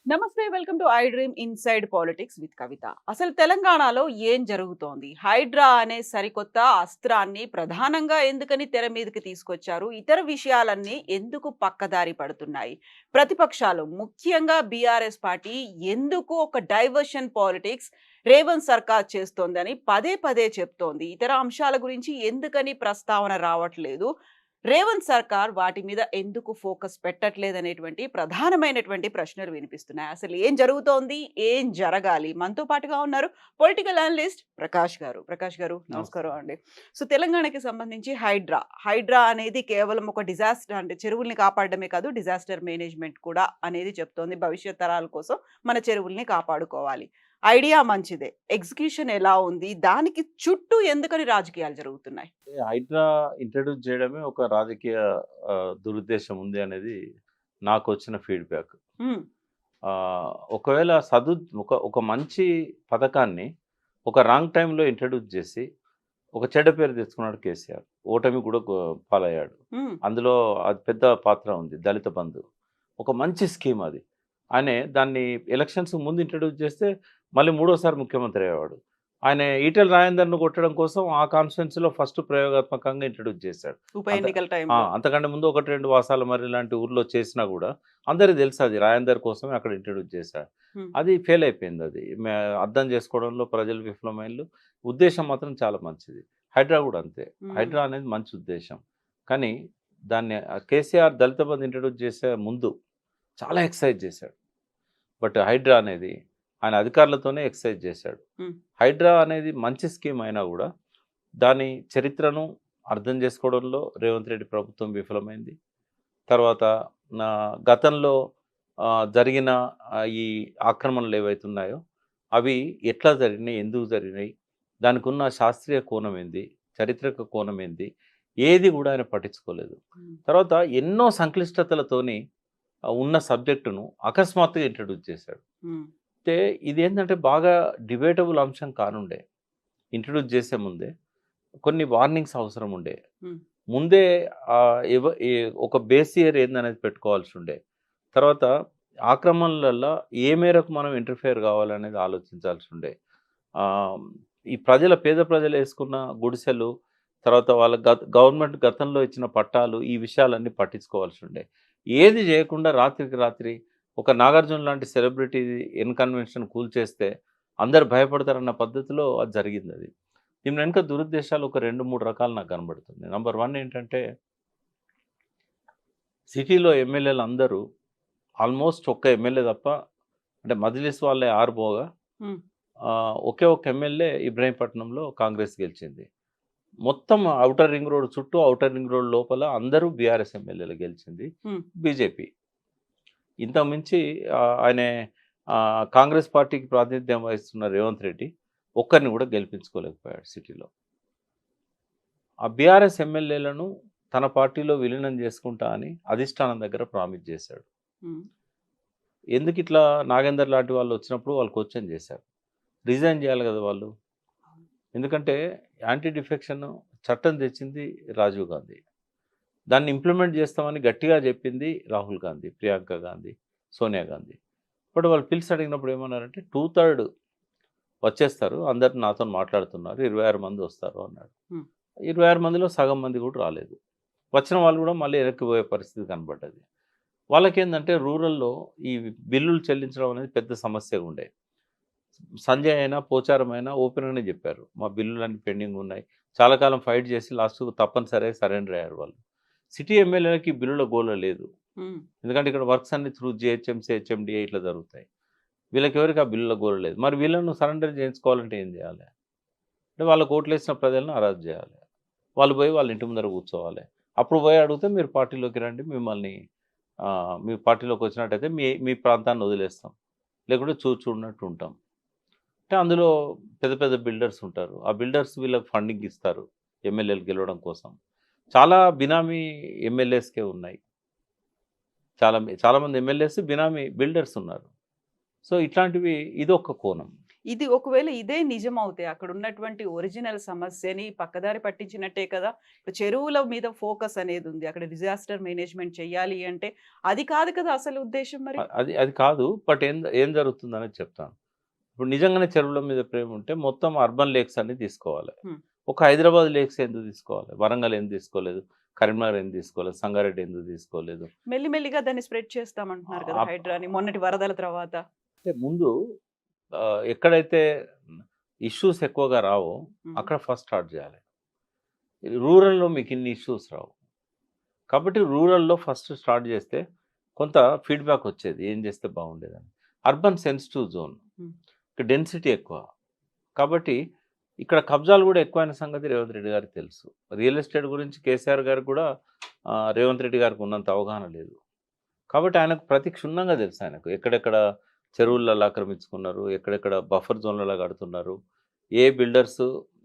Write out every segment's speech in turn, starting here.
నమస్తే welcome to I dream inside politics with Kavitha. అసలు తెలంగాణలో ఏం జరుగుతోంది? హైడ్రా అనే సరికొత్త అస్త్రాన్ని ప్రధానంగా ఎందుకని తెర మీదకి తీసుకొచ్చారు? ఇతర విషయాలన్నీ ఎందుకు పక్కదారి పడుతున్నాయి? ప్రతిపక్షాలు ముఖ్యంగా బీఆర్ఎస్ పార్టీ ఎందుకు ఒక డైవర్షన్ పాలిటిక్స్ రేవంత్ సర్కార్ చేస్తోందని పదే పదే చెప్తోంది. ఇతర అంశాల గురించి ఎందుకని ప్రస్తావన రావట్లేదు? రేవంత్ సర్కార్ వాటి మీద ఎందుకు ఫోకస్ పెట్టట్లేదనేటువంటి ప్రధానమైనటువంటి ప్రశ్నలు వినిపిస్తున్నాయి. అసలు ఏం జరుగుతోంది? ఏం జరగాలి? మనతో పాటుగా ఉన్నారు పొలిటికల్ అనలిస్ట్ ప్రకాష్ గారు. ప్రకాష్ గారు నమస్కారం నమస్కారం. అండి. సో తెలంగాణకి సంబంధించి హైడ్రా అనేది కేవలం ఒక డిజాస్టర్ అంటే చెరువుల్ని కాపాడడమే కాదు డిజాస్టర్ మేనేజ్మెంట్ కూడా అనేది చెప్తోంది. భవిష్యత్ తరాల కోసం మన చెరువుల్ని కాపాడుకోవాలి. ఐడియా మంచిదే. ఎగ్జిక్యూషన్ ఎలా ఉంది? దానికి చుట్టూ ఎందుకని రాజకీయాలు జరుగుతున్నాయి? హైడ్రా ఇంట్రడ్యూస్ చేయడమే ఒక రాజకీయ దురుద్దేశం ఉంది అనేది నాకొచ్చిన ఫీడ్‌బ్యాక్. హ్మ్. ఒకవేళ ఒక ఒక మంచి పథకాన్ని ఒక రాంగ్ టైమ్‌లో ఇంట్రడ్యూస్ చేసి, ఒక చెడ్డ పేరు తెచ్చుకున్నాడు కేసీఆర్. ఓటమి కూడా పాలయ్యాడు. హ్మ్. అందులో అది పెద్ద పాత్ర ఉంది. దళిత బంధు. ఒక మంచి స్కీమ్ అది. ఆయనే దాన్ని ఎలక్షన్స్ ముందు ఇంట్రడ్యూస్ చేస్తే మళ్ళీ మూడోసారి ముఖ్యమంత్రి అయ్యేవాడు. ఆయన ఈటెల రాజేందర్‌ను కొట్టడం కోసం ఆ కాన్స్టిట్యుయెన్సీలో ఫస్ట్ ప్రయోగాత్మకంగా ఇంట్రడ్యూస్ చేశాడు. ఉప అంత ఎన్నికల టైంలో. అంతకంటే ముందు 1, 2 వాసాలమర్రి లాంటి ఊర్లో చేసినా గూడా అందరికి తెలుసు అది రాజేందర్ కోసమే అక్కడ ఇంట్రడ్యూస్ చేశాడు. హ్మ్. అది ఫెయిల్ అయిపోయిందది. అర్థం చేసుకోవడంలో ప్రజలు విఫలమైండ్రు. ఉద్దేశ్యం మాత్రం చాలా మంచిది. హైడ్రా గూడా అంతే. హ్మ్. హైడ్రా అనేది మంచి ఉద్దేశ్యం. కానీ దాన్ని కేసీఆర్ దళిత బంధు ఇంట్రడ్యూస్ చేసే ముందు చాలా ఎక్సర్సైజ్ చేశాడు. బట్ హైడ్రా అనేది ఆయన అధికారులతోనే ఎక్సర్సైజ్ చేశాడు. హ్మ్. హైడ్రా అనేది మంచి స్కీమ్ అయినా గూడా దాని చరిత్రను అర్థం చేసుకోవడంలో రేవంత్ రెడ్డి ప్రభుత్వం విఫలమైంది. తర్వాత గతంలో జరిగిన ఈ ఆక్రమణలు ఏవైతున్నాయో అవి ఎట్లా జరిగినాయి? ఎందుకు జరిగినాయి? దానికున్న శాస్త్రీయ కోణం ఏంది? చారిత్రక కోణం ఏంది? ఏది గూడా ఆయన పట్టించుకోలేదు. హ్మ్. తర్వాత ఎన్నో సంక్లిష్టతలతోని ఉన్న సబ్జెక్టును అకస్మాత్తుగా ఇంట్రడ్యూస్ చేశాడు. హ్మ్. అయితే ఇదేంటంటే బాగా డిబేటబుల్ అంశం కానుండే. ఇంట్రడ్యూస్ చేసే ముందే కొన్ని వార్నింగ్స్ అవసరం ఉండే. హ్మ్. ముందే ఆహ్, ఎవ ఎ ఒక బేస్ ఇయర్ ఏందనేది పెట్టుకోవాల్సి ఉండే. తర్వాత ఆక్రమణలల్ల ఏ మేరకు మనం ఇంటర్ఫియర్ కావాలనేది ఆలోచించాల్సి ఉండే. ఆహ్, ఈ పేద ప్రజలు ఏసుకున్న గుడిసెలు, తర్వాత వాళ్ళ గవర్నమెంట్ గతంలో ఇచ్చిన పట్టాలు, ఈ విషయాలన్నీ పట్టించుకోవాల్సి ఉండే. ఏది చేయకుండా రాత్రికి రాత్రి ఒక 'నాగార్జున' లాంటి సెలబ్రిటీ ఇన్‌కన్వెన్షన్ కూల్చేస్తే అందరూ భయపడతారన్న పద్ధతిలో అది జరిగిందది. దీని వెనుక దురుద్దేశాలు ఒక 2, 3 రకాలు నాకు కనబడుతుంది. నంబర్ 1 ఏంటంటే, సిటీలో ఎమ్మెల్యేలందరూ ఆల్మోస్ట్ ఒక్క ఎమ్మెల్యే తప్ప అంటే మజ్లిస్ వాళ్ళే 6 పోగా హ్మ్. ఒకే ఒక్క ఎమ్మెల్యే ఇబ్రహీంపట్నంలో కాంగ్రెస్ గెలిచింది. మొత్తం ఔటర్ రింగ్ రోడ్ చుట్టూ, ఔటర్ రింగ్ రోడ్ లోపల అందరూ బీఆర్ఎస్ ఎమ్మెల్యేలు గెలిచింది హ్మ్. బీజేపీ. ఇంతకు మించి ఆయనే కాంగ్రెస్ పార్టీకి ప్రాతినిధ్యం వహిస్తున్న రేవంత్ రెడ్డి ఒక్కరిని కూడా గెలిపించుకోలేకపోయాడు సిటీలో. ఆ బీఆర్ఎస్ ఎమ్మెల్యేలను తన పార్టీలో విలీనం చేసుకుంటా అని అధిష్టానం దగ్గర ప్రామిస్ చేశాడు. హ్మ్. ఎందుకిట్లా నాగేందర్ లాంటి వాళ్ళు వచ్చినప్పుడు వాళ్ళు క్వెషన్ చేశారు. రిజైన్ చేయాలి కదా వాళ్ళు. ఎందుకంటే యాంటీ డిఫెక్షన్ చట్టం తెచ్చింది రాజీవ్ గాంధీ. దాన్ని ఇంప్లిమెంట్ చేస్తామని గట్టిగా చెప్పింది రాహుల్ గాంధీ, ప్రియాంక గాంధీ, సోనియా గాంధీ. బట్ వాళ్ళు పిలిచి అడిగినప్పుడు ఏమన్నారంటే 2/3 వచ్చేస్తారు. అందరూ నాతోని మాట్లాడుతున్నారు. 26 మంది వస్తారు అన్నాడు. హ్మ్. 26 మందిలో సగం మంది కూడా రాలేదు. వచ్చిన వాళ్ళు కూడా మళ్ళీ వెనక్కిపోయే పరిస్థితి కనపడ్డది. వాళ్ళకేందంటే రూరల్‌లో ఈ బిల్లులు చెల్లించడం అనేది పెద్ద సమస్యగా ఉండే. సంజయ్ అయినా, పోచారం అయినా ఓపెన్‌గానే చెప్పారు. మా బిల్లులన్నీ పెండింగ్ ఉన్నాయి. చాలా కాలం ఫైట్ చేసి లాస్ట్‌కు తప్పనిసరిగా సరెండర్ అయ్యారు వాళ్ళు. సిటీ ఎమ్మెల్యేలకి బిల్లుల గోల లేదు. హ్మ్. ఎందుకంటే ఇక్కడ వర్క్స్ అన్నీ త్రూ జీహెచ్ఎంసీ, హెచ్ఎండీఏ ఇట్లా జరుగుతాయి. వీళ్ళకెవరికి ఆ బిల్లుల గోల లేదు. మరి వీళ్ళను సరెండర్ చేయించుకోవాలంటే ఏం చేయాలి? అంటే వాళ్ళకి ఓట్లేసిన ప్రజలను అరెస్ట్ చేయాలి. వాళ్ళు పోయి వాళ్ళ ఇంటి ముందర కూర్చోవాలి. అప్పుడు పోయి అడిగితే మీరు పార్టీలోకి రండి. మిమ్మల్ని మీ పార్టీలోకి వచ్చినట్టయితే మీ మీ ప్రాంతాన్ని వదిలేస్తాం. లేకుంటే చూడనట్టు ఉంటాం. అంటే అందులో పెద్ద పెద్ద బిల్డర్స్ ఉంటారు. ఆ బిల్డర్స్ వీళ్ళకి ఫండింగ్ ఇస్తారు. ఎమ్మెల్యేలు గెలవడం కోసం. చాలా బినామీ ఎమ్మెల్యేస్‌కే ఉన్నాయి. చాలామంది ఎమ్మెల్యేస్ బినామీ బిల్డర్స్ ఉన్నారు. సో, ఇట్లాంటివి ఇదొక కోణం. ఇది ఒకవేళ ఇదే నిజమవుతే అక్కడ ఉన్నటువంటి ఒరిజినల్ సమస్యని పక్కదారి పట్టించినట్టే కదా! ఇప్పుడు చెరువుల మీద ఫోకస్ అనేది ఉంది. అక్కడ డిజాస్టర్ మేనేజ్‌మెంట్ చేయాలి అంటే అది కాదు కదా అసలు ఉద్దేశ్యం మరి? అది అది కాదు. బట్ ఏం ఏం జరుగుతుందనేది చెప్తాను. ఇప్పుడు నిజంగానే చెరువుల మీద ప్రేమ ఉంటే మొత్తం అర్బన్ లేక్స్ అన్ని తీసుకోవాలి. హ్మ్. ఒక హైదరాబాద్ లేక్స్ ఎందుకు తీసుకోవాలి? వరంగల్ ఎందుకు తీసుకోలేదు? కరీంనగర్ ఎందుకు తీసుకోలేదు? సంగారెడ్డి ఎందుకు తీసుకోలేదు? మెల్లిమెల్లిగా దాన్ని స్ప్రెడ్ చేస్తామంటున్నారు కదా! ఆహ్, హైడ్రాని మొన్నటి వరదల తర్వాత. అంటే ముందు ఎక్కడైతే ఇష్యూస్ ఎక్కువగా రావో హ్మ్. అక్కడ ఫస్ట్ స్టార్ట్ చేయాలి. రూరల్‌లో మీకు ఇన్ని ఇష్యూస్ రావు. కాబట్టి రూరల్‌లో ఫస్ట్ స్టార్ట్ చేస్తే కొంత ఫీడ్‌బ్యాక్ వచ్చేది. ఏం చేస్తే బాగుండేదని. Urban sensitive zone. హ్మ్. ఇక్కడ డెన్సిటీ ఎక్కువ. కాబట్టి ఇక్కడ కబ్జాలు కూడా ఎక్కువైన సంగతి రేవంత్ రెడ్డి గారికి తెలుసు. రియల్ ఎస్టేట్ గురించి కేసీఆర్ గారికి కూడా రేవంత్ రెడ్డి గారికి ఉన్నంత అవగాహన లేదు. కాబట్టి ఆయనకు ప్రతి క్షుణ్ణంగా తెలుసు ఆయనకు. ఎక్కడెక్కడ చెరువులలో ఆక్రమించుకున్నారు, ఎక్కడెక్కడ బఫర్ జోన్లలో కడుతున్నారు, ఏ బిల్డర్స్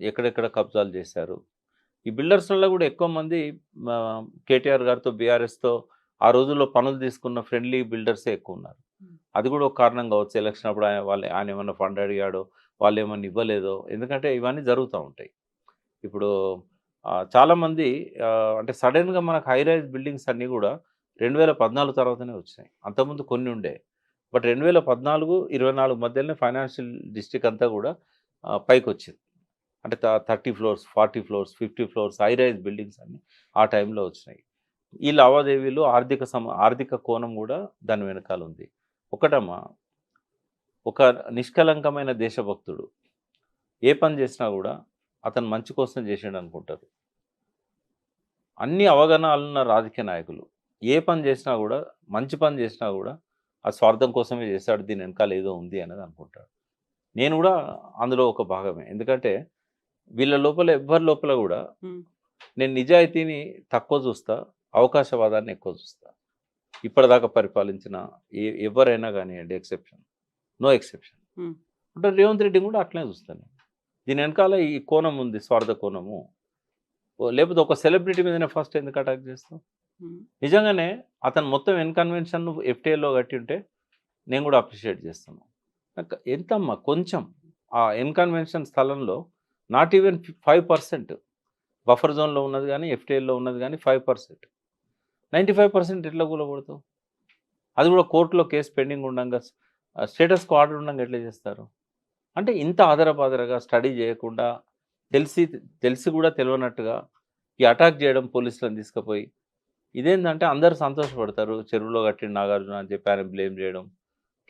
ఎక్కడెక్కడ కబ్జాలు చేశారు. ఈ బిల్డర్స్‌లలో కూడా ఎక్కువ మంది కేటీఆర్ గారితో, బీఆర్ఎస్‌తో ఆ రోజుల్లో పనులు తీసుకున్న ఫ్రెండ్లీ బిల్డర్సే ఎక్కువున్నారు. హ్మ్. అది కూడా ఒక కారణం కావచ్చు. ఎలక్షన్ అప్పుడు ఆయన ఏమన్నా ఫండ్ అడిగాడో, వాళ్ళేమన్నా ఇవ్వలేదో. ఎందుకంటే ఇవన్నీ జరుగుతా ఉంటాయి. ఇప్పుడు చాలామంది అంటే సడెన్‌గా మనకు హై రైజ్ బిల్డింగ్స్ అన్నీ కూడా 2014 తర్వాతనే వచ్చినాయి. అంతకుముందు కొన్ని ఉండే. బట్ 2014, 24 మధ్యలోనే ఫైనాన్షియల్ డిస్ట్రిక్ట్ అంతా కూడా పైకొచ్చింది. అంటే 30 floors, 40 floors, 50 floors high rise buildings అన్నీ ఆ టైంలో వచ్చినాయి. ఈ లావాదేవీలు ఆర్థిక కోణం కూడా దాని వెనకాల ఉంది. ఒకటమ్మా, ఒక నిష్కలంకమైన దేశభక్తుడు ఏ పని చేసినా కూడా అతను మంచి కోసం చేసిండనుకుంటారు. అన్ని అవగాహనలున్న రాజకీయ నాయకులు ఏ పని చేసినా కూడా, మంచి పని చేసినా కూడా ఆ స్వార్థం కోసమే చేశాడు, దీని వెనకాల ఏదో ఉంది అనేది అనుకుంటాడు. నేను కూడా అందులో ఒక భాగమే. ఎందుకంటే వీళ్ళ లోపల ఎవ్వరి లోపల కూడా హ్మ్. నేను నిజాయితీని తక్కువ చూస్తా, అవకాశవాదాన్ని ఎక్కువ చూస్తా. ఇప్పటిదాకా పరిపాలించిన ఎవరైనా కానియండి ఎక్సెప్షన్. No exception. హ్మ్. అంటే రేవంత్ రెడ్డిని కూడా అట్లనే చూస్తాను. దీని వెనకాల ఈ కోణం ఉంది, స్వార్థ కోణము. లేకపోతే ఒక సెలబ్రిటీ మీదనే ఫస్ట్ ఎందుకు అటాక్ చేస్తాం? హ్మ్. నిజంగానే అతను మొత్తం ఎన్‌కన్వెన్షన్ ఎఫ్‌టీఎల్‌లో కట్టింటే నేను కూడా అప్రిషియేట్ చేస్తాను. ఎంతమ్మా కొంచెం ఆ ఎన్‌కన్వెన్షన్ స్థలంలో నాట్ ఈవెన్ 5% బఫర్ జోన్‌లో ఉన్నది గానీ, ఎఫ్‌టీఎల్‌లో ఉన్నది గానీ 5%. 95% ఎట్లా కూలగొడతావు? అది కూడా కోర్ట్‌లో కేస్ పెండింగ్ ఉండంగా స్టేటస్ క్వో ఆర్డర్ ఉండంగా ఎట్లా చేస్తారు? అంటే ఇంత ఆదరబాదరగా స్టడీ చేయకుండా తెలిసి తెలిసి కూడా తెలవనట్టుగా ఈ అటాక్ చేయడం పోలీసులను తీసుకుపోయి, ఇదేందంటే అందరూ సంతోషపడతారు. చెరువులో కట్టిండు నాగార్జున అని చెప్పి ఆయన బ్లేమ్ చేయడం.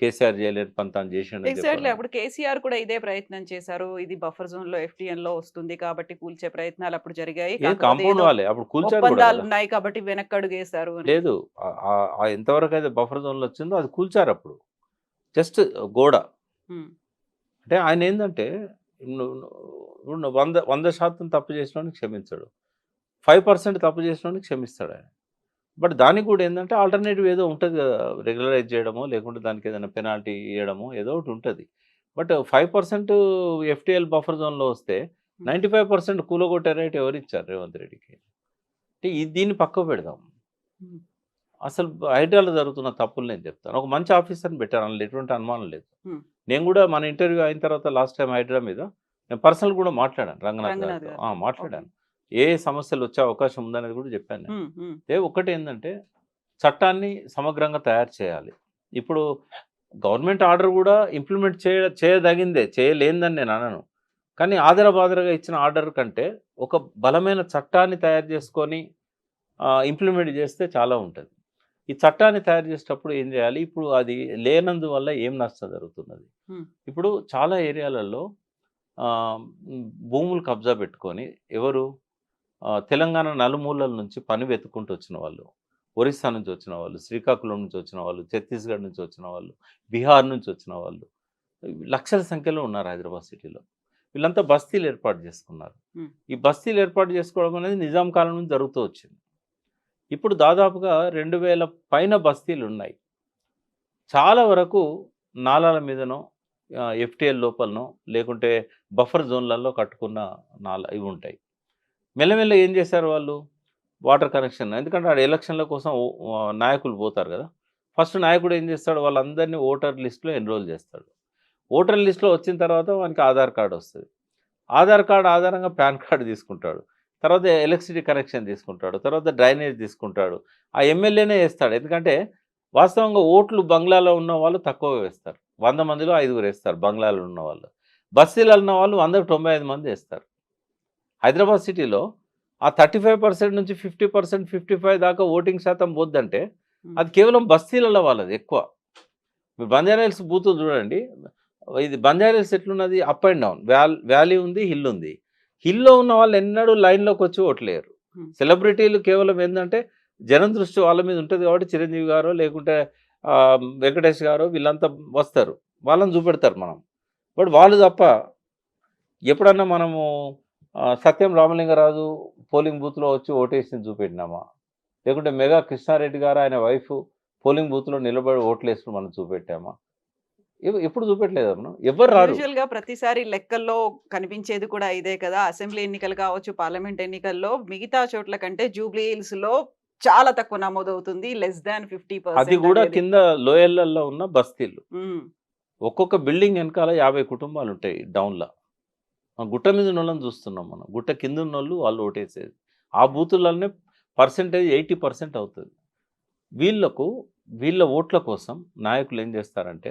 కేసీఆర్ చేయలేని పని తాను చేసిండని ఎగ్జాక్ట్‌లీ. చెప్పడం. అప్పుడు కేసీఆర్ కూడా ఇదే ప్రయత్నం చేశారు. ఇది బఫర్ జోన్‌లో ఎఫ్‌టీఎన్‌లో వస్తుంది కాబట్టి కూల్చే ప్రయత్నాలు అప్పుడు జరిగాయి. ఏది కాకపోతే కాంపౌండ్ ఏదో వాలే. అప్పుడు కూల్చారు కూడా కదా! ఒప్పందాలున్నాయి కాబట్టి వెనక్కడుగేశారు అని. లేదు. ఎంతవరకైతే బఫర్ జోన్‌లో వచ్చిందో అది కూల్చారప్పుడు. జస్ట్ గోడ. హ్మ్. అంటే ఆయనేందంటే నువ్వు నువ్వు 100% తప్పు చేసినోడిని క్షమించడు. 5% తప్పు చేసినోడిని క్షమిస్తాడాయన. బట్ దానికి కూడా ఏందంటే ఆల్టర్‌నేటివ్ ఏదో ఉంటది కదా! రెగ్యులరైజ్ చేయడమో, లేకుంటే దానికేదైనా పెనాల్టీ ఇయ్యడమో ఏదో ఒకటి ఉంటది. బట్ 5% ఎఫ్‌టీఎల్ బఫర్ జోన్‌లో వస్తే హ్మ్. 95% కూలగొట్టే రైట్ ఎవరిచ్చారు రేవంత్ రెడ్డికి? అంటే దీన్ని పక్కకు పెడదాం. హ్మ్. అసలు హైడ్రాలో జరుగుతున్న తప్పులు నేను చెప్తాను. ఒక మంచి ఆఫీసర్‌ని పెట్టారు. అందులో ఎటువంటి అనుమానం లేదు. హ్మ్. నేను కూడా మన ఇంటర్వ్యూ అయిన తర్వాత లాస్ట్ టైమ్ హైడ్రా మీద నేను పర్సనల్ కూడా మాట్లాడాను రంగనాథ్ రంగనాథ్ గారితో. గారితో. ఓకే. మాట్లాడాను. ఏ సమస్యలు వచ్చే అవకాశం ఉందనేది కూడా చెప్పాను నేను. హ్మ్. హ్మ్. ఒకటేందంటే చట్టాన్ని సమగ్రంగా తయారు చేయాలి. ఇప్పుడు గవర్నమెంట్ ఆర్డర్ కూడా ఇంప్లిమెంట్ చేయదగిందే. చేయలేనిదని నేను అనను. కానీ ఆదరబాదరగా ఇచ్చిన ఆర్డర్ కంటే ఒక బలమైన చట్టాన్ని తయారు చేసుకొని ఇంప్లిమెంట్ చేస్తే చాలా ఉంటది. ఈ చట్టాన్ని తయారు చేసేటప్పుడు ఏం చేయాలి? ఇప్పుడు అది లేనందువల్ల ఏం నష్టం జరుగుతున్నది? హ్మ్. ఇప్పుడు చాలా ఏరియాలలో భూములు కబ్జా పెట్టుకొని ఎవరు తెలంగాణ నలుమూలల నుంచి పని వెతుక్కుంటూ వచ్చిన వాళ్ళు, ఒరిస్సా నుంచి వచ్చిన వాళ్ళు, శ్రీకాకుళం నుంచి వచ్చిన వాళ్ళు, ఛత్తీస్‌గఢ్ నుంచి వచ్చిన వాళ్ళు, బీహార్ నుంచి వచ్చిన వాళ్ళు, లక్షల సంఖ్యలో ఉన్నారు హైదరాబాద్ సిటీలో. వీళ్ళంతా బస్తీలు ఏర్పాటు చేసుకున్నారు. హ్మ్. ఈ బస్తీలు ఏర్పాటు చేసుకోవడం అనేది నిజాం కాలం నుంచి జరుగుతూ వచ్చింది. ఇప్పుడు దాదాపుగా 2000 పైన బస్తీలున్నాయి. చాలా వరకు నాలాల మీదనో, ఎఫ్‌టీఎల్ లోపలనో, లేకుంటే బఫర్ జోన్‌లలో కట్టుకున్న ఇవి ఉంటాయి. మెల్లమెల్ల ఏం చేశారు వాళ్ళు? వాటర్ కనెక్షన్ ఎందుకంటే ఆడ ఎలక్షన్‌ల కోసం నాయకులు పోతారు గదా! ఫస్ట్ నాయకుడు ఏం చేస్తాడు? వాళ్ళందరినీ ఓటర్ లిస్ట్‌లో ఎన్రోల్ చేస్తాడు. ఓటర్ లిస్ట్‌లో వచ్చిన తర్వాత వానికి ఆధార్ కార్డ్ వస్తది. ఆధార్ కార్డ్ ఆధారంగా పాన్ కార్డ్ తీసుకుంటాడు. తర్వాత ఎలక్ట్రిసిటీ కనెక్షన్ తీసుకుంటాడు. తర్వాత డ్రైనేజ్ తీసుకుంటాడు. ఆ ఎమ్మెల్యేనే ఏస్తాడు. ఎందుకంటే వాస్తవంగా ఓట్లు బంగ్లాలో ఉన్న వాళ్ళు తక్కువగా వేస్తారు. 100 మందిలో 5గురు ఏస్తారు బంగ్లాలో ఉన్నవాళ్ళు. బస్తీలలో ఉన్న వాళ్ళు 100కి 95 మంది ఏస్తారు. హైదరాబాద్ సిటీలో ఆ 35% నుంచి 50%, 55 దాకా ఓటింగ్ శాతం పోద్దంటే అది కేవలం బస్తీలలో వాళ్ళది ఎక్కువ. మీరు బంజారాహిల్స్ బూతులు చూడండి. ఇది బంజారాహిల్స్ ఎట్లున్నది అప్ అండ్ డౌన్. వ్యాలీ ఉంది, హిల్ ఉంది. హిల్‌లో ఉన్న వాళ్ళు ఎన్నడూ లైన్‌లోకి వచ్చి ఓట్లేయరు. సెలబ్రిటీలు కేవలం ఏందంటే జనం దృష్టి వాళ్ళ మీద ఉంటది కాబట్టి చిరంజీవి గారో లేకుంటే వెంకటేష్ గారో వీళ్ళంతా వస్తారు. వాళ్ళని చూపెడతారు మనం. బట్ వాళ్ళు తప్ప ఎప్పుడన్నా మనము సత్యం రామలింగరాజు పోలింగ్ బూత్‌లో వచ్చి ఓటేసింది చూపెట్టినామా? లేకుంటే మెగా కృష్ణారెడ్డి గారు ఆయన వైఫ్ పోలింగ్ బూత్‌లో నిలబడి ఓట్లేసుడు మనం చూపెట్టామా? ఎప్పుడు చూపెట్టలేదా మనం? ఎవ్వరు రారు. యూజువల్‌గా ప్రతిసారి లెక్కల్లో కనిపించేది కూడా ఇదే కదా! అసెంబ్లీ ఎన్నికలు కావచ్చు, పార్లమెంట్ ఎన్నికల్లో మిగతా చోట్ల కంటే జూబ్లీ హిల్స్‌లో చాలా తక్కువ నమోదవుతుంది. లెస్ థాన్ అది 50% కూడా అనేది. కింద లోయర్‌లలో ఉన్న బస్తీలు. హ్మ్. ఒక్కొక్క బిల్డింగ్ వెనకాల 50 కుటుంబాలుంటాయి డౌన్‌ల. గుట్ట మీద ఉన్నోళ్ళని చూస్తున్నాం మనం. గుట్ట కింద ఉన్నోళ్ళు వాళ్ళు ఓటేసేది. ఆ బూతులలోనే పర్సెంటేజ్ 80% అవుతది. వీళ్ళకు వీళ్ళ ఓట్ల కోసం నాయకులు ఏం చేస్తారంటే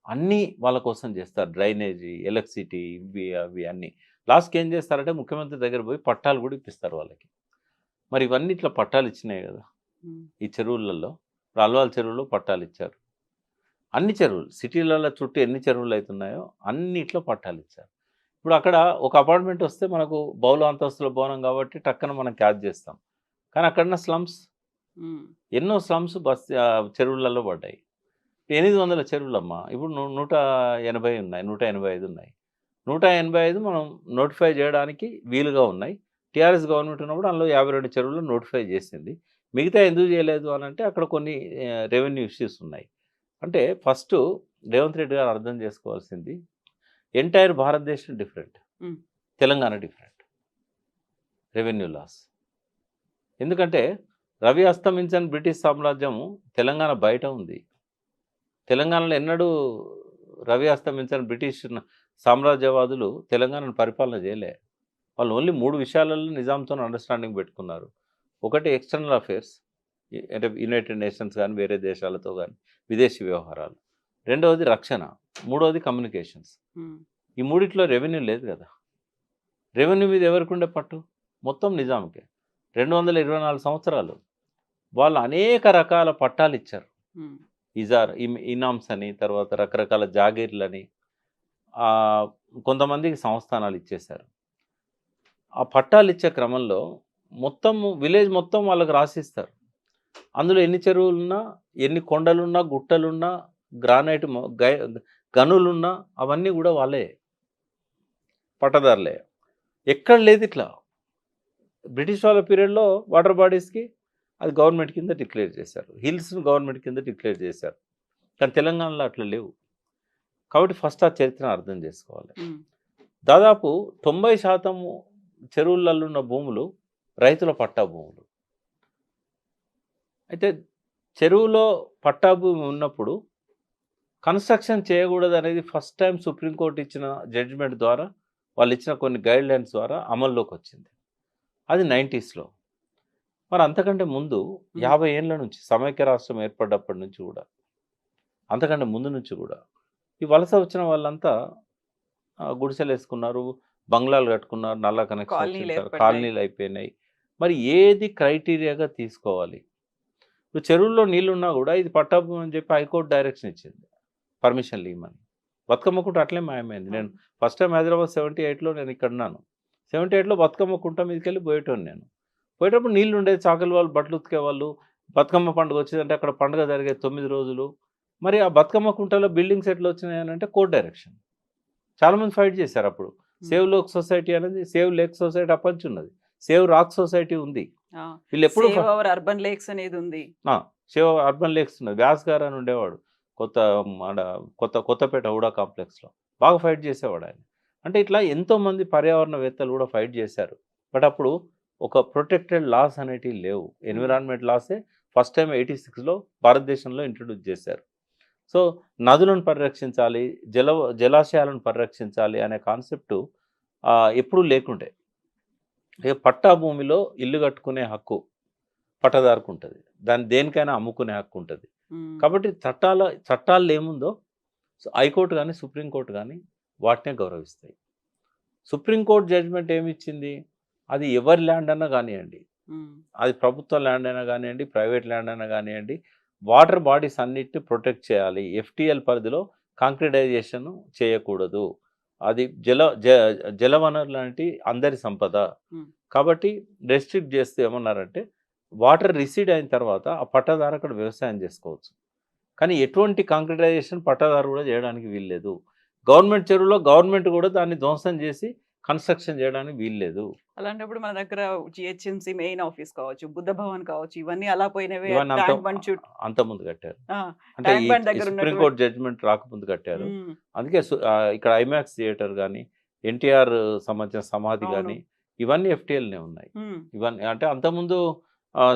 అన్నీ వాళ్ళ కోసం చేస్తారు. డ్రైనేజీ, ఎలక్ట్రిసిటీ ఇవి అవి అన్నీ. లాస్ట్‌కి ఏం చేస్తారంటే ముఖ్యమంత్రి దగ్గర పోయి పట్టాలు కూడా ఇప్పిస్తారు వాళ్ళకి. మరి ఇవన్నీ ఇట్లా పట్టాలు ఇచ్చినాయి కదా! హ్మ్. ఈ చెరువులలో. ఇప్పుడు అల్వాల్ చెరువులో పట్టాలు ఇచ్చారు. అన్ని చెరువులు సిటీలలో చుట్టూ ఎన్ని చెరువులు అయితున్నాయో అన్నిట్లో పట్టాలు ఇచ్చారు. ఇప్పుడు అక్కడ ఒక అపార్ట్మెంట్ వస్తే మనకు బహుళ అంతస్తుల భవనం కాబట్టి టక్కన మనం క్యాచ్ చేస్తాం. కానీ అక్కడున్న స్లమ్స్ హ్మ్. ఎన్నో స్లమ్స్ చెరువులలో పడ్డాయి. 800 చెరువులమ్మా. ఇప్పుడు 180 ఉన్నాయి. 185 ఉన్నాయి. 185 మనం నోటిఫై చేయడానికి వీలుగా ఉన్నాయి. టీఆర్ఎస్ గవర్నమెంట్ ఉన్నప్పుడు అందులో 52 చెరువులు నోటిఫై చేసింది. మిగతా ఎందుకు చేయలేదు అనంటే అక్కడ కొన్ని రెవెన్యూ ఇష్యూస్ ఉన్నాయి. అంటే ఫస్టు రేవంత్ రెడ్డి గారు అర్థం చేసుకోవాల్సింది ఎంటైర్ భారతదేశం different. Hmm. Telangana different. Revenue loss. ఎందుకంటే రవి అస్తమించని బ్రిటిష్ సామ్రాజ్యం తెలంగాణ బయట ఉంది. తెలంగాణలో ఎన్నడూ రవి అస్తమించని బ్రిటిష్ సామ్రాజ్యవాదులు తెలంగాణను పరిపాలన చేయలే. వాళ్ళు ఓన్లీ 3 విషయాలలో నిజాంతోని అండర్‌స్టాండింగ్ పెట్టుకున్నారు. ఒకటి ఎక్స్‌టర్నల్ అఫైర్స్ అంటే యునైటెడ్ నేషన్స్ గాని, వేరే దేశాలతో గాని విదేశీ వ్యవహారాలు. రెండవది రక్షణ. మూడవది కమ్యూనికేషన్స్. హ్మ్. ఈ మూడిట్లో రెవెన్యూ లేదు కదా! రెవెన్యూ మీద ఎవరికుండే పట్టు? మొత్తం నిజాంకే. 224 సంవత్సరాలు. వాళ్ళు అనేక రకాల పట్టాలిచ్చారు. హ్మ్. ఇనామ్స్ అని, తర్వాత రకరకాల జాగీర్లని ఆహ్, కొంతమందికి సంస్థానాలు ఇచ్చేశారు. ఆ పట్టాలిచ్చే క్రమంలో మొత్తము విలేజ్ మొత్తం వాళ్ళకి రాసిస్తారు. అందులో ఎన్ని చెరువులున్నా, ఎన్ని కొండలున్నా, గుట్టలున్నా, గ్రానైట్ గనులున్నా అవన్నీ గూడా వాళ్ళే. పట్టదారులే. ఎక్కడ లేదిట్లా. బ్రిటిష్ వాళ్ళ పీరియడ్‌లో వాటర్ బాడీస్‌కి అది గవర్నమెంట్ కింద డిక్లేర్ చేశారు. హిల్స్‌ని గవర్నమెంట్ కింద డిక్లేర్ చేశారు. కానీ తెలంగాణలో అట్లా లేవు. కాబట్టి ఫస్ట్ ఆ చరిత్రను అర్థం చేసుకోవాలి. హ్మ్. దాదాపు 90% చెరువులలో ఉన్న భూములు రైతుల పట్టా భూములు. అయితే చెరువులో పట్టా భూమి ఉన్నప్పుడు కన్‌స్ట్రక్షన్ చేయకూడదనేది ఫస్ట్ టైమ్ సుప్రీంకోర్ట్ ఇచ్చిన జడ్జిమెంట్ ద్వారా వాళ్ళు ఇచ్చిన కొన్ని గైడ్‌లైన్స్ ద్వారా అమల్లోకొచ్చింది. అది 90స్‌లో. మరి అంతకంటే ముందు హ్మ్. 50 ఏండ్ల నుంచి సమైక్య రాష్ట్రం ఏర్పడ్డప్పటి నుంచి గూడా, అంతకంటే ముందు నుంచి గూడా ఈ వలస వచ్చిన వాళ్ళంతా గుడిసెలేసుకున్నారు, బంగ్లాలు కట్టుకున్నారు, నల్లా కనెక్షన్ వచ్చిన కాలనీలు తర్వాత ఏర్పడ్డాయి. కాలనీలు అయిపోయినాయి. మరి ఏది క్రైటీరియాగా తీసుకోవాలి? ఇప్పుడు చెరువుల్లో నీళ్లున్నా గూడా ఇది పట్టా భూమి అని చెప్పి హైకోర్ట్ డైరెక్షన్ ఇచ్చింది. పర్మిషన్‌లు ఇయ్యమని. బతుకమ్మ కుంట అట్లే మాయమైంది. నేను అవును. ఫస్ట్ టైమ్ హైదరాబాద్ 78లో నేను ఇక్కడున్నాను. 78లో బతుకమ్మ కుంట మీదకెళ్ళి పోయేటోడిని నేను. పోయేటప్పుడు నీళ్లుండేది. చాకలి వాళ్ళు బట్టలు ఉతికేవాళ్ళు. బతుకమ్మ పండుగ వచ్చేదంటే అక్కడ పండుగ జరిగేది 9 రోజులు. మరి ఆ బతుకమ్మ కుంటలో బిల్డింగ్స్ ఎట్లా వచ్చినాయనంటే కోర్ట్ డైరెక్షన్. చాలామంది ఫైట్ చేశారప్పుడు. హ్మ్. సేవ్ లోక్ సొసైటీ అనేది సేవ్ లేక్ సొసైటీ అప్పటి నుంచి ఉన్నది. సేవ్ రాక్ సొసైటీ ఉంది. ఆ! వీళ్ళెప్పుడు సేవ్ అవర్ అర్బన్ లేక్స్ అనేది ఉంది. ఆ! సేవ్ అర్బన్ లేక్స్ ఉన్నది. వ్యాస్ గారు అని ఉండేవాడు. కొత్త మన కొత్తపేట హుడా కాంప్లెక్స్‌లో. బాగా ఫైట్ చేసేవాడాయన. అంటే ఇట్లా ఎంతోమంది పర్యావరణవేత్తలు కూడా ఫైట్ చేశారు. బట్ అప్పుడు ఒక ప్రొటెక్టెడ్ లాస్ అనేటివి లేవు. హ్మ్. ఎన్విరాన్మెంట్ లాసే ఫస్ట్ టైమ్ 86లో భారతదేశంలో ఇంట్రొడ్యూస్ చేశారు. సో నదులను పరిరక్షించాలి, జలాశయాలను పరిరక్షించాలి అనే కాన్సెప్టు ఎప్పుడూ లేకుండే. ఇక పట్టా భూమిలో ఇల్లు కట్టుకునే హక్కు పట్టదారుకు ఉంటుంది. దాన్ని దేనికైనా అమ్ముకునే హక్కు ఉంటుంది. ఉమ్, కాబట్టి చట్టాల్లో ఏముందో హైకోర్టు కానీ సుప్రీంకోర్టు కానీ వాటినే గౌరవిస్తాయి. సుప్రీంకోర్టు జడ్జిమెంట్ ఏమిచ్చింది, అది ఎవరి ల్యాండ్ అన్నా కానివ్వండి, ఉమ్, అది అది ప్రభుత్వ ల్యాండ్ అయినా కానివ్వండి, ప్రైవేట్ ల్యాండ్ అయినా కానివ్వండి, వాటర్ బాడీస్ అన్నిటిని ప్రొటెక్ట్ చేయాలి. ఎఫ్టీఎల్ పరిధిలో కాంక్రిటైజేషన్ చేయకూడదు. అది జలవనరులు లాంటి అందరి సంపద. ఉమ్, కాబట్టి రెస్ట్రిక్ట్ చేస్తే ఏమన్నారంటే వాటర్ రిసీడ్ అయిన తర్వాత ఆ పట్టాదారు అక్కడ వ్యవసాయం చేసుకోవచ్చు. కానీ ఎటువంటి కాంక్రిటైజేషన్ పట్టాదారు కూడా చేయడానికి వీల్లేదు. గవర్నమెంట్ చెరువులో గవర్నమెంట్ కూడా దాన్ని ధ్వంసం చేసి కన్స్ట్రక్షన్ చేయడానికి వీల్లేదు. అలాంటప్పుడు మన దగ్గర జిహెచ్ఎంసీ మెయిన్ ఆఫీస్ కావచ్చు, బుద్ధ భవన్ కావచ్చు, ఇవన్నీ అలా పోయినవే. ఇవన్నీ ట్యాంక్ బండ్ చుట్టూ అంత ముందు కట్టారు. ఆ, అంటే ట్యాంక్ ఈ బండ్ దగ్గర ఉన్నటువంటి సుప్రీంకోర్టు జడ్జిమెంట్ రాకముందు కట్టారు. ఉమ్, అందుకే ఇక్కడ ఐమాక్స్ థియేటర్ కానీ, ఎన్టీఆర్ సంబంధించిన సమాధి అవును. కానీ ఇవన్నీ ఎఫ్టీఎల్నే ఉన్నాయి. ఉమ్, ఇవన్నీ అంటే అంతకుముందు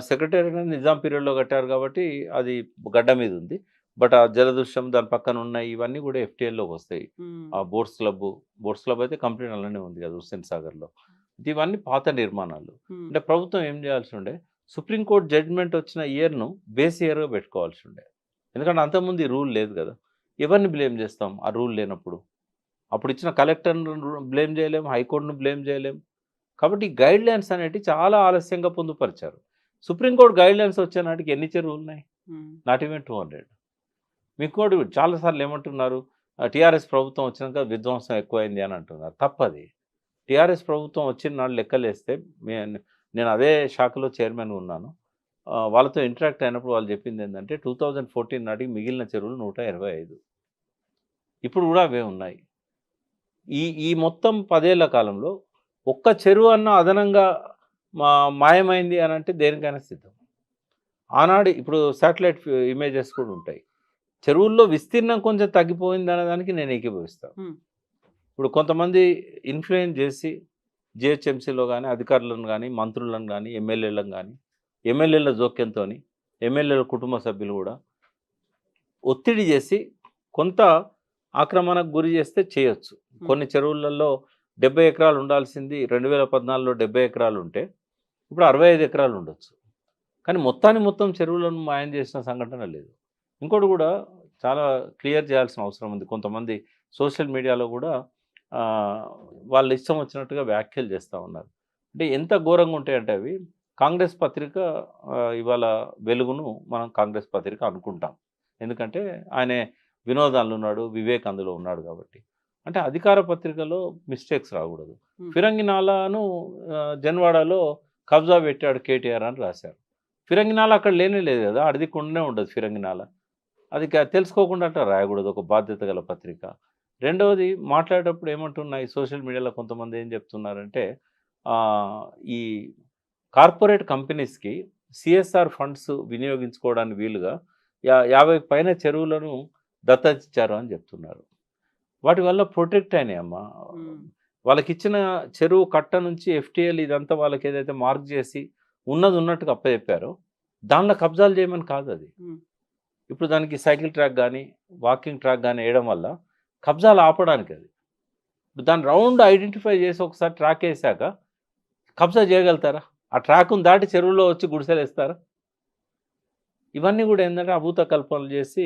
సెక్రటేరియట్ అనేది నిజాం పీరియడ్లో కట్టారు కాబట్టి అది గడ్డ మీద ఉంది. బట్ ఆ జలదృశ్యం దాని పక్కన ఉన్నాయి ఇవన్నీ కూడా ఎఫ్టీఎల్లోకి వస్తాయి. ఉమ్, ఆ బోట్స్ క్లబ్ అయితే కంప్లీట్ అలానే ఉంది కదా హుస్సేన్ సాగర్లో. ఇవన్నీ పాత నిర్మాణాలు. ఉమ్, అంటే ప్రభుత్వం ఏం చేయాల్సి ఉండే, సుప్రీంకోర్టు జడ్జిమెంట్ వచ్చిన ఇయర్ను బేస్ ఇయర్గా పెట్టుకోవాల్సి ఉండే. ఎందుకంటే అంతకుముందు ఈ రూల్ లేదు కదా. ఎవరిని బ్లేమ్ చేస్తాం ఆ రూల్ లేనప్పుడు? అప్పుడు ఇచ్చిన కలెక్టర్ను బ్లేమ్ చేయలేం, హైకోర్టును బ్లేమ్ చేయలేం. కాబట్టి ఈ గైడ్ లైన్స్ అనేవి చాలా ఆలస్యంగా పొందుపరిచారు. సుప్రీంకోర్టు గైడ్ లైన్స్ వచ్చే నాటికి ఎన్ని చెరువులు ఉన్నాయి? ఉమ్, నాట్ ఈవెన్ 200. మీకు కూడా చాలాసార్లు ఏమంటున్నారు, టీఆర్ఎస్ ప్రభుత్వం వచ్చినాక విధ్వంసం ఎక్కువైంది అని అంటున్నారు. తప్పది. టీఆర్ఎస్ ప్రభుత్వం వచ్చిన నాడు లెక్కలేస్తే నేను అదే శాఖలో చైర్మన్ ఉన్నాను. వాళ్ళతో ఇంటరాక్ట్ అయినప్పుడు వాళ్ళు చెప్పింది ఏంటంటే 2014 నాటికి మిగిలిన చెరువులు 125. ఇప్పుడు కూడా అవే ఉన్నాయి. ఈ మొత్తం 10 ఏళ్ల కాలంలో ఒక్క చెరువు అన్న అదనంగా మాయమైంది అని అంటే దేనికైనా సిద్ధం. ఆనాడు ఇప్పుడు శాటిలైట్ ఇమేజెస్ కూడా ఉంటాయి. చెరువుల్లో విస్తీర్ణం కొంచెం తగ్గిపోయింది అనేదానికి నేను ఏకీభవిస్తాను. ఉమ్, ఇప్పుడు కొంతమంది ఇన్ఫ్లుయెన్స్ చేసి జిహెచ్ఎంసీలో కానీ అధికారులను కానీ మంత్రులను కానీ ఎమ్మెల్యేల జోక్యంతో ఎమ్మెల్యేల కుటుంబ సభ్యులు కూడా ఒత్తిడి చేసి కొంత ఆక్రమణకు గురి చేస్తే చేయొచ్చు. కొన్ని చెరువులలో 70 ఎకరాలు ఉండాల్సింది 2014లో 70 ఎకరాలు ఉంటే ఇప్పుడు 65 ఎకరాలు ఉండొచ్చు. కానీ మొత్తం చెరువులను మాయం చేసిన సంఘటన లేదు. ఇంకోటి కూడా చాలా క్లియర్ చేయాల్సిన అవసరం ఉంది. కొంతమంది సోషల్ మీడియాలో కూడా వాళ్ళ ఇష్టం వచ్చినట్టుగా వ్యాఖ్యలు చేస్తూ ఉన్నారు. అంటే ఎంత ఘోరంగా ఉంటాయంటే అవి. కాంగ్రెస్ పత్రిక ఇవాళ వెలుగును మనం కాంగ్రెస్ పత్రిక అనుకుంటాం. ఎందుకంటే ఆయన వినోదాలు ఉన్నాడు, వివేక్ అందులో ఉన్నాడు కాబట్టి. అంటే అధికార పత్రికలో మిస్టేక్స్ రాకూడదు. ఫిరంగినాలాను జన్వాడలో కబ్జా పెట్టాడు కేటీఆర్ అని రాశారు. ఫిరంగినాల అక్కడ లేనే లేదు కదా, అడిదికుండానే ఉండదు ఫిరంగినాల. అది తెలుసుకోకుండా అట్లా రాయకూడదు ఒక బాధ్యత గల పత్రిక. రెండవది మాట్లాడేటప్పుడు ఏమంటున్నాయి సోషల్ మీడియాలో కొంతమంది ఏం చెప్తున్నారంటే ఈ కార్పొరేట్ కంపెనీస్కి సిఎస్ఆర్ ఫండ్స్ వినియోగించుకోవడానికి వీలుగా 50 పైన చెరువులను దత్తతిచ్చారు అని చెప్తున్నారు. వాటి వల్ల ప్రొటెక్ట్ అయినాయమ్మా. వాళ్ళకి ఇచ్చిన చెరువు కట్ట నుంచి ఎఫ్టీఎల్ ఇదంతా వాళ్ళకి ఏదైతే మార్క్ చేసి ఉన్నది ఉన్నట్టుగా అప్పచెప్పారో దానిలో కబ్జాలు చేయమని కాదు అది. ఇప్పుడు దానికి సైకిల్ ట్రాక్ కానీ వాకింగ్ ట్రాక్ కానీ వేయడం వల్ల కబ్జాలు ఆపడానికి అది. ఇప్పుడు దాని రౌండ్ ఐడెంటిఫై చేసి ఒకసారి ట్రాక్ వేసాక కబ్జా చేయగలుగుతారా? ఆ ట్రాక్ను దాటి చెరువులో వచ్చి గుడిసెలు వేస్తారా? ఇవన్నీ కూడా ఏంటంటే అభూత కల్పనలు చేసి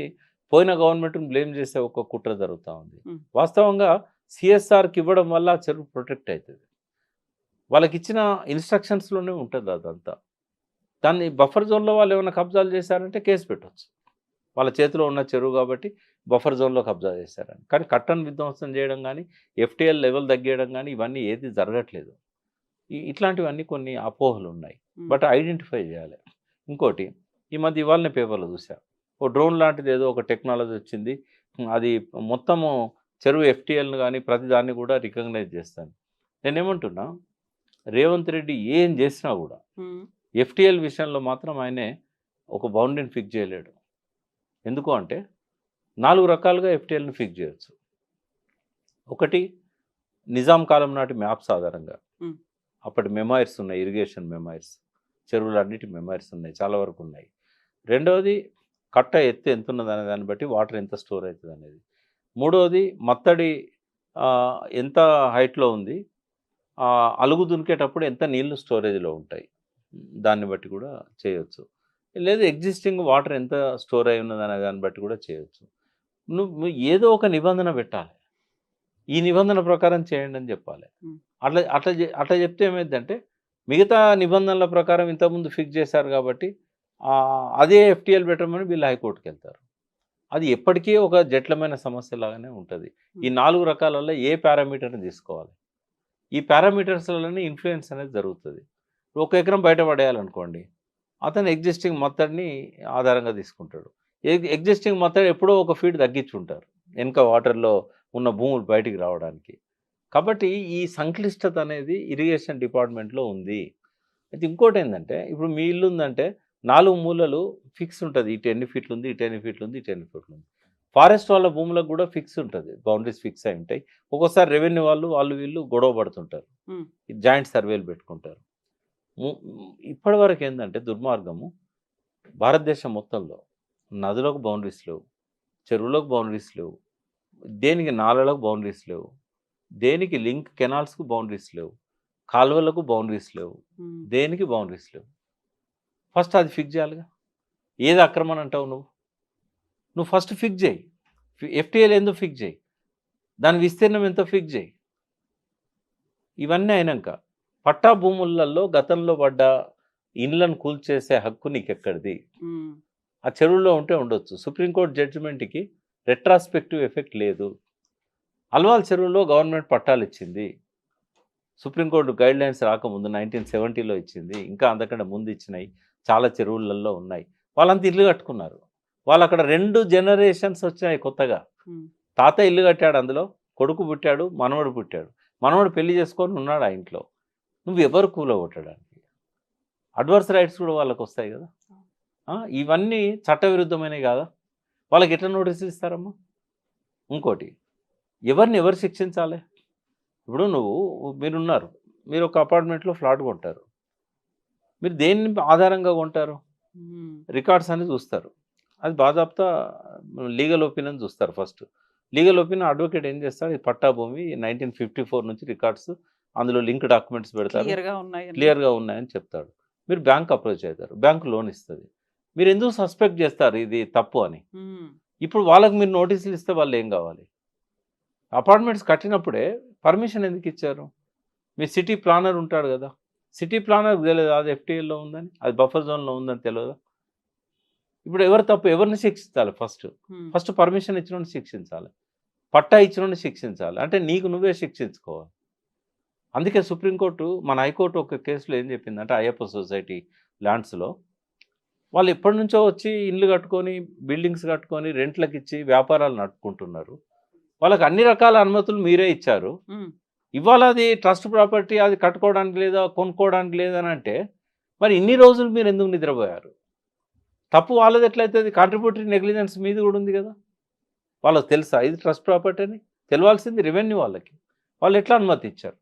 పోయిన గవర్నమెంట్ని బ్లేమ్ చేసే ఒక కుట్ర జరుగుతూ ఉంది. వాస్తవంగా సిఎస్ఆర్కి ఇవ్వడం వల్ల చెరువు ప్రొటెక్ట్ అవుతుంది. వాళ్ళకి ఇచ్చిన ఇన్స్ట్రక్షన్స్లోనే ఉంటుంది అదంతా. దాన్ని బఫర్ జోన్లో వాళ్ళు ఏమైనా కబ్జాలు చేశారంటే కేసు పెట్టవచ్చు. వాళ్ళ చేతిలో ఉన్న చెరువు కాబట్టి బఫర్ జోన్లో కబ్జా చేశారని. కానీ కట్టను విధ్వంసం చేయడం కానీ ఎఫ్టీఎల్ లెవెల్ తగ్గేయడం కానీ ఇవన్నీ ఏది జరగట్లేదు. ఇట్లాంటివన్నీ కొన్ని అపోహలు ఉన్నాయి. బట్ ఐడెంటిఫై చేయాలి. ఇంకోటి ఈ మధ్య ఇవాళనే పేపర్లో చూసా, ఓ డ్రోన్ లాంటిది ఏదో ఒక టెక్నాలజీ వచ్చింది, అది మొత్తము చెరువు ఎఫ్టీఎల్ను కానీ ప్రతి దాన్ని కూడా రికగ్నైజ్ చేస్తాను. నేనేమంటున్నా, రేవంత్ రెడ్డి ఏం చేసినా కూడా ఎఫ్టీఎల్ విషయంలో మాత్రం ఆయనే ఒక బౌండరీని ఫిక్స్ చేయలేడు. ఎందుకు అంటే 4 రకాలుగా ఎఫ్టీఎల్ని ఫిక్స్ చేయొచ్చు. ఒకటి నిజాం కాలం నాటి మ్యాప్స్ ఆధారంగా, అప్పటి మెమైర్స్ ఉన్నాయి, ఇరిగేషన్ మెమైర్స్, చెరువులు అన్నిటి మెమైర్స్ ఉన్నాయి, చాలా వరకు ఉన్నాయి. రెండవది కట్ట ఎత్తు ఎంత ఉన్నది అనే దాన్ని బట్టి వాటర్ ఎంత స్టోర్ అవుతుంది అనేది. మూడవది మత్తడి ఎంత హైట్‌లో ఉంది, అలుగు దున్నేటప్పుడు ఎంత నీళ్లు స్టోరేజ్‌లో ఉంటాయి. దాన్ని బట్టి కూడా చేయొచ్చు. లేదు ఎగ్జిస్టింగ్ వాటర్ ఎంత స్టోర్ అయి ఉన్నదనే దాన్ని బట్టి కూడా చేయొచ్చు. నువ్వు ఏదో ఒక నిబంధన పెట్టాలి. ఈ నిబంధన ప్రకారం చేయండి అని చెప్పాలి. హ్మ్. అట్లా చెప్తే ఏమైద్దంటే మిగతా నిబంధనల ప్రకారం ఇంతకుముందు ఫిక్స్ చేశారు కాబట్టి అదే ఎఫ్టీఎల్ పెట్టమని వీళ్ళు హైకోర్టుకెళ్తారు. అది ఎప్పటికీ ఒక జటిలమైన సమస్యలాగానే ఉంటది. ఈ 4 రకాలలో ఏ పారామీటర్‌ని తీసుకోవాలి? ఈ పారామీటర్స్‌లలోనే ఇన్‌ఫ్లూయెన్స్ అనేది జరుగుతది. ఒక ఎకరం బయట పడేయాలనుకోండి, అతను ఎగ్జిస్టింగ్ మత్తడిని ఆధారంగా తీసుకుంటాడు. ఎగ్జిస్టింగ్ మత్తడి ఎప్పుడో ఒక ఫీట్ తగ్గించుంటారు. వెనక వాటర్‌లో ఉన్న భూములు బయటికి రావడానికి. కాబట్టి ఈ సంక్లిష్టత అనేది ఇరిగేషన్ డిపార్ట్మెంట్‌లో ఉంది. అయితే ఇంకోటేందంటే ఇప్పుడు మీ ఇల్లు ఉందంటే 4 మూలలు ఫిక్స్ ఉంటది. ఇటు ఎన్ని ఫీట్లు ఉంది, ఇటు ఎన్ని ఫీట్లు ఉంది, ఇటు ఎన్ని ఫీట్లు ఉంది. ఫారెస్ట్ వాళ్ళ భూములకు కూడా ఫిక్స్ ఉంటది. బౌండరీస్ ఫిక్స్ అయి ఉంటాయి. ఒక్కోసారి రెవెన్యూ వాళ్ళు వీళ్ళు గొడవ పడుతుంటారు. హ్మ్. జాయింట్ సర్వేలు పెట్టుకుంటారు. ఇప్పటివరకు ఏందంటే దుర్మార్గము భారతదేశం మొత్తంలో నదులకు బౌండరీస్ లేవు, చెరువులకు బౌండరీస్ లేవు, దేనికి నాలలకు బౌండరీస్ లేవు, దేనికి లింక్ కెనాల్స్‌కు బౌండరీస్ లేవు, కాలువలకు బౌండరీస్ లేవు, హ్మ్. దేనికి బౌండరీస్ లేవు. ఫస్ట్ అది ఫిక్స్ చేయాలిగా. ఏది ఆక్రమణ అంటావు నువ్వు? నువ్వు ఫస్ట్ ఫిక్స్ చేయి. ఎఫ్టీఎల్ ఎందుకు ఫిక్స్ చేయి, దాని విస్తీర్ణం ఎంతో ఫిక్స్ చేయి. ఇవన్నీ అయినాక పట్టా భూములలో గతంలో పడ్డ ఇండ్లను కూల్చేసే హక్కు నీకెక్కడిది? హ్మ్. ఆ చెరువుల్లో ఉంటే ఉండొచ్చు. సుప్రీంకోర్టు జడ్జిమెంట్‌కి రెట్రాస్పెక్టివ్ ఎఫెక్ట్ లేదు. అల్వాల్ చెరువులో గవర్నమెంట్ పట్టాలు ఇచ్చింది. సుప్రీంకోర్టు గైడ్‌లైన్స్ రాకముందు 1970లో ఇచ్చింది. ఇంకా అంతకంటే ముందు ఇచ్చినాయి. చాలా చెరువులలో ఉన్నాయి. వాళ్ళంతా ఇల్లు కట్టుకున్నారు. వాళ్ళక్కడ 2 జనరేషన్స్ వచ్చినాయి కొత్తగా. హ్మ్. తాత ఇల్లు కట్టాడు అందులో. కొడుకు పుట్టాడు, మనవడు పుట్టాడు. మనవడు పెళ్లి చేసుకొని ఉన్నాడు ఆ ఇంట్లో. నువ్వెవరు కూలగొట్టడానికి? అడ్వర్స్ రైట్స్ కూడా వాళ్ళకొస్తాయి కదా! ఇవన్నీ చట్టవిరుద్ధమైనవి కాదా? వాళ్ళకి ఎట్లా నోటీసులు ఇస్తారమ్మా? ఇంకోటి, ఎవరు శిక్షించాలి? ఇప్పుడు మీరున్నారు. మీరు ఒక అపార్ట్మెంట్‌లో ఫ్లాట్ కొంటారు. మీరు దేన్ని ఆధారంగా కొంటారు? హ్మ్. రికార్డ్స్ అన్ని చూస్తారు. అది బాజాప్తా లీగల్ ఒపీనియన్ చూస్తారు ఫస్ట్. లీగల్ ఒపీనియన్ అడ్వకేట్ ఏం చేస్తాడు, ఇది పట్టా భూమి 1954 నుంచి రికార్డ్స్, అందులో లింక్ డాక్యుమెంట్స్ పెడతారు. క్లియర్‌గా ఉన్నాయని. క్లియర్‌గా ఉన్నాయని చెప్తాడు. మీరు బ్యాంక్ అప్రోచ్ అవుతారు. బ్యాంక్ లోన్ ఇస్తది. మీరు ఎందుకు సస్పెక్ట్ చేస్తారు ఇది తప్పు అని? హ్మ్. ఇప్పుడు వాళ్ళకి మీరు నోటీసులు ఇస్తే వాళ్ళు ఏం కావాలి? అపార్ట్మెంట్స్ కట్టినప్పుడే పర్మిషన్ ఎందుకు ఇచ్చారు? మీ సిటీ ప్లానర్ ఉంటాడు కదా! సిటీ ప్లానర్‌కి తెలీదా అది ఎఫ్టీఎల్‌లో ఉందని? అది బఫర్ జోన్‌లో ఉందని తెలవదా? ఇప్పుడు ఎవరు తప్పు? ఎవరిని శిక్షించాలి ఫస్ట్? హ్మ్. ఫస్ట్ పర్మిషన్ ఇచ్చినోడిని శిక్షించాలి. పట్టా ఇచ్చినోడిని శిక్షించాలి. అంటే నీకు నువ్వే శిక్షించుకోవాలి. అందుకే సుప్రీంకోర్టు, మన హైకోర్టు ఒక కేసులో ఏం చెప్పిందంటే అయ్యప్ప సొసైటీ ల్యాండ్స్‌లో వాళ్ళు ఎప్పటినుంచో వచ్చి ఇల్లు కట్టుకొని, బిల్డింగ్స్ కట్టుకొని రెంట్‌లకిచ్చి వ్యాపారాలు నడుపుకుంటున్నారు. వాళ్ళకి అన్ని రకాల అనుమతులు మీరే ఇచ్చారు. హ్మ్. ఇవాళ అది ట్రస్ట్ ప్రాపర్టీ, అది కట్టుకోవడానికి లేదా, కొనుక్కోవడానికి లేదనంటే మరి ఇన్ని రోజులు మీరు ఎందుకు నిద్రపోయారు? తప్పు వాళ్ళది ఎట్లయితది? కాంట్రిబ్యూటరీ నెగ్లిజెన్స్ మీది కూడా ఉంది కదా! వాళ్ళకి తెలుసా ఇది ట్రస్ట్ ప్రాపర్టీ అని? తెలవాల్సింది రెవెన్యూ వాళ్ళకి. వాళ్ళు ఎట్లా అనుమతి ఇచ్చారు?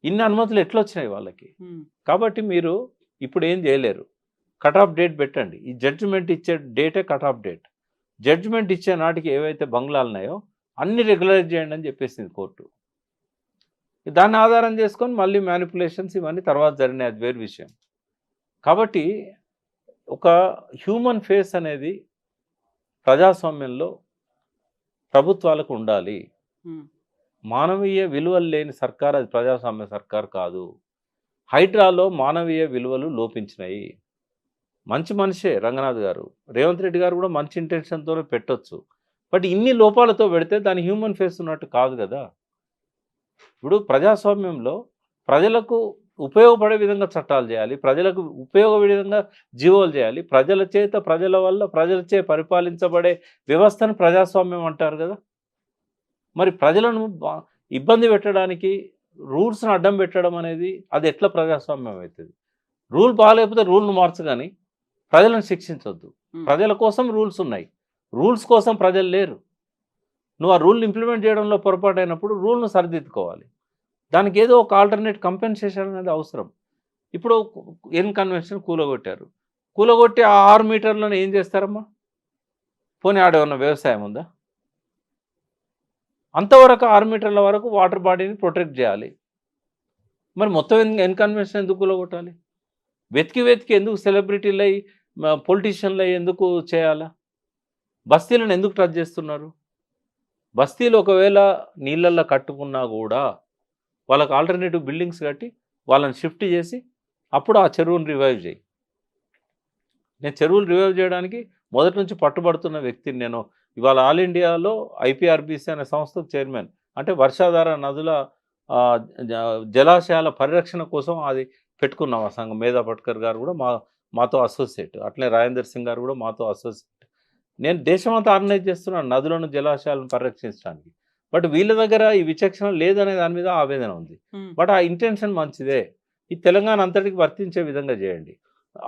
ఇన్ని అనుమతులు ఎట్లొచ్చినాయి వాళ్ళకి? హ్మ్. కాబట్టి మీరు ఇప్పుడు ఏం చేయలేరు. కట్ ఆఫ్ డేట్ పెట్టండి. ఈ జడ్జిమెంట్ ఇచ్చే డేటే కట్ ఆఫ్ డేట్. జడ్జిమెంట్ ఇచ్చే నాటికి ఏవైతే బంగ్లాలున్నాయో అన్ని రెగ్యులరైజ్ చేయండి అని చెప్పేసింది కోర్టు. దాన్ని ఆధారం చేసుకొని మళ్ళీ మ్యానిపులేషన్స్ ఇవన్నీ తర్వాత జరిగినాయి, అది వేరు విషయం. కాబట్టి ఒక హ్యూమన్ ఫేస్ అనేది ప్రజాస్వామ్యంలో ప్రభుత్వాలకు ఉండాలి. హ్మ్. మానవీయ విలువలు లేని సర్కార్ అది ప్రజాస్వామ్య సర్కార్ కాదు. హైడ్రాలో మానవీయ విలువలు లోపించినాయి. మంచి మనిషే రంగనాథ్ గారు. రేవంత్ రెడ్డి గారు కూడా మంచి ఇంటెన్షన్‌తోనే పెట్టొచ్చు. బట్ ఇన్ని లోపాలతో పెడితే దాని హ్యూమన్ ఫేస్ ఉన్నట్టు కాదు గదా! ఇప్పుడు ప్రజాస్వామ్యంలో ప్రజలకు ఉపయోగపడే విధంగా చట్టాలు చేయాలి. ప్రజలకు ఉపయోగపడే విధంగా జీవోలు చేయాలి. ప్రజల చేత, ప్రజల వల్ల, ప్రజలచే పరిపాలించబడే వ్యవస్థను ప్రజాస్వామ్యం అంటారు గదా! మరి ప్రజలను ఇబ్బంది పెట్టడానికి రూల్స్‌ని అడ్డం పెట్టడం అనేది అది ఎట్లా ప్రజాస్వామ్యం అయితది? రూల్ బాలేకపోతే రూల్‌ని మార్చు గాని ప్రజలను శిక్షించొద్దు. హ్మ్. ప్రజల కోసం రూల్స్ ఉన్నాయి. రూల్స్ కోసం ప్రజలు లేరు. నువ్వు ఆ రూల్‌ని ఇంప్లిమెంట్ చేయడంలో పొరపాటైనప్పుడు రూల్‌ను సరిదిద్దుకోవాలి. దానికి ఏదో ఒక ఆల్టర్‌నేట్ కంపెన్సేషన్ అనేది అవసరం. ఇప్పుడు ఎన్ కన్వెన్షన్ కూలగొట్టారు. కూలగొట్టి ఆ 6 మీటర్లను ఏం చేస్తారమ్మా? పోనీ ఆడేమన్నా వ్యవసాయం ఉందా? అంతవరకు 6 మీటర్ల వరకు వాటర్ బాడీని ప్రొటెక్ట్ చేయాలి. మరి మొత్తం ఎన్కన్వెన్షన్ ఎందుకు కూలగొట్టాలి? వెతికి ఎందుకు సెలబ్రిటీలై పొలిటీషియన్లై ఎందుకు చేయాలా? బస్తీలను ఎందుకు టచ్ చేస్తున్నారు? బస్తీలు ఒకవేళ నీళ్ళల్లో కట్టుకున్నా కూడా వాళ్ళకి ఆల్టర్నేటివ్ బిల్డింగ్స్ కట్టి వాళ్ళని షిఫ్ట్ చేసి అప్పుడు ఆ చెరువుని రివైవ్ చేయి. నేను చెరువులు రివైవ్ చేయడానికి మొదటి నుంచి పట్టుబడుతున్న వ్యక్తిని నేను. ఇవాళ ఆల్ ఇండియాలో ఐపీఆర్బీసీ అనే సంస్థకు చైర్మన్. అంటే వర్షాధార నదుల జలాశయాల పరిరక్షణ కోసం అది పెట్టుకున్నాం ఆ సంఘం. మేధా పట్కర్ గారు కూడా మాతో అసోసియేట్. అట్లనే రాజేందర్ సింగ్ గారు కూడా మాతో అసోసియేట్. నేను దేశమంతా ఆర్గనైజ్ చేస్తున్నాను నదులను జలాశయాలను పరిరక్షించడానికి. బట్ వీళ్ళ దగ్గర ఈ విచక్షణ లేదనే దాని మీద ఆవేదన ఉంది. బట్ ఆ ఇంటెన్షన్ మంచిదే. ఈ తెలంగాణ అంతటికి వర్తించే విధంగా చేయండి.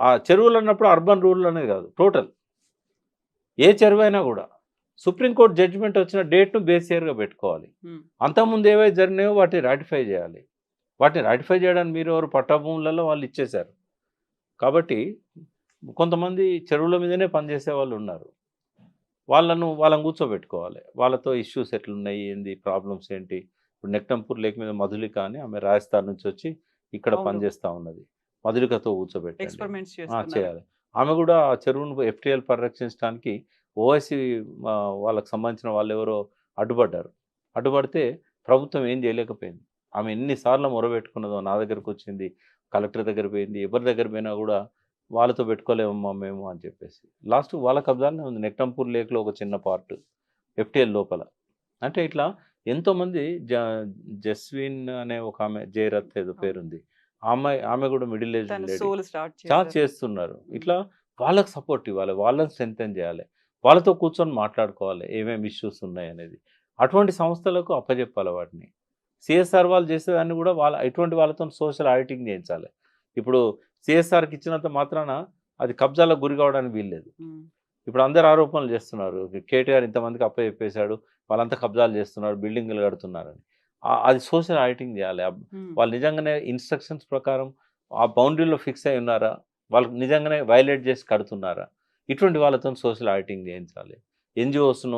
ఆ చెరువులు అన్నప్పుడు అర్బన్ రూరల్ అనేది కాదు, టోటల్ ఏ చెరువు అయినా కూడా సుప్రీంకోర్టు జడ్జిమెంట్ వచ్చిన డేట్ను బేస్ ఇయర్గా పెట్టుకోవాలి. అంతకుముందు ఏవైతే జరిగినాయో వాటిని రాటిఫై చేయాలి. వాటిని రాటిఫై చేయడానికి మీరు ఎవరు పట్టాభూములలో వాళ్ళు ఇచ్చేశారు. కాబట్టి కొంతమంది చెరువుల మీదనే పనిచేసే వాళ్ళు ఉన్నారు. వాళ్ళని కూర్చోబెట్టుకోవాలి. వాళ్ళతో ఇష్యూస్ ఎట్లున్నాయి, ఏంది ప్రాబ్లమ్స్ ఏంటి. ఇప్పుడు నెక్టంపూర్ లేక్ మీద మధులిక అని ఆమె రాజస్థాన్ నుంచి వచ్చి ఇక్కడ పనిచేస్తూ ఉన్నది. మధులికతో కూర్చోబెట్టండి. ఎక్స్పెరిమెంట్స్ చేయాలి. ఆమె కూడా ఆ చెరువును ఎఫ్టీఎల్ పరిరక్షించడానికి ఓవైసీ వాళ్ళకి సంబంధించిన వాళ్ళు ఎవరో అడ్డుపడ్డారు. అడ్డుపడితే ప్రభుత్వం ఏం చేయలేకపోయింది. ఆమె ఎన్నిసార్లు మొరబెట్టుకున్నదో, నా దగ్గరకు వచ్చింది, కలెక్టర్ దగ్గర పోయింది, ఎవరి దగ్గర పోయినా కూడా వాళ్ళతో పెట్టుకోలేమమ్మా మేము అని చెప్పేసి. లాస్ట్ వాళ్ళ కబ్జాలనే ఉంది. నెక్టంపూర్ లేక్లో ఒక చిన్న పార్ట్ ఎఫ్టీఎల్ లోపల. అంటే ఇట్లా ఎంతోమంది జస్విన్ అనే ఒక ఆమె, జయరత్ ఏదో పేరుంది, ఆమె కూడా మిడిల్ ఏజ్ లేడీ చాలా చేస్తున్నారు. ఇట్లా వాళ్ళకి సపోర్ట్ ఇవ్వాలి, వాళ్ళని స్ట్రెంథెన్ చేయాలి, వాళ్ళతో కూర్చొని మాట్లాడుకోవాలి ఏమేమి ఇష్యూస్ ఉన్నాయి అనేది. అటువంటి సంస్థలకు అప్పచెప్పాలి వాటిని. సిఎస్ఆర్ వాళ్ళు చేసేదాన్ని కూడా ఎటువంటి వాళ్ళతో సోషల్ ఆడిటింగ్ చేయించాలి. ఇప్పుడు సిఎస్ఆర్కి ఇచ్చినంత మాత్రాన అది కబ్జాలకు గురి కావడానికి వీల్లేదు. ఇప్పుడు అందరు ఆరోపణలు చేస్తున్నారు, కేటీఆర్ ఇంతమందికి అప్పచెప్పేశాడు, వాళ్ళంతా కబ్జాలు చేస్తున్నారు, బిల్డింగ్లు కడుతున్నారని. అది సోషల్ ఆడిటింగ్ చేయాలి. వాళ్ళు నిజంగానే ఇన్స్ట్రక్షన్స్ ప్రకారం ఆ బౌండరీలో ఫిక్స్ అయి ఉన్నారా, వాళ్ళు నిజంగానే వైలేట్ చేసి కడుతున్నారా, ఇటువంటి వాళ్ళతో సోషల్ ఆడిటింగ్ చేయించాలి. ఎన్జిఓస్ను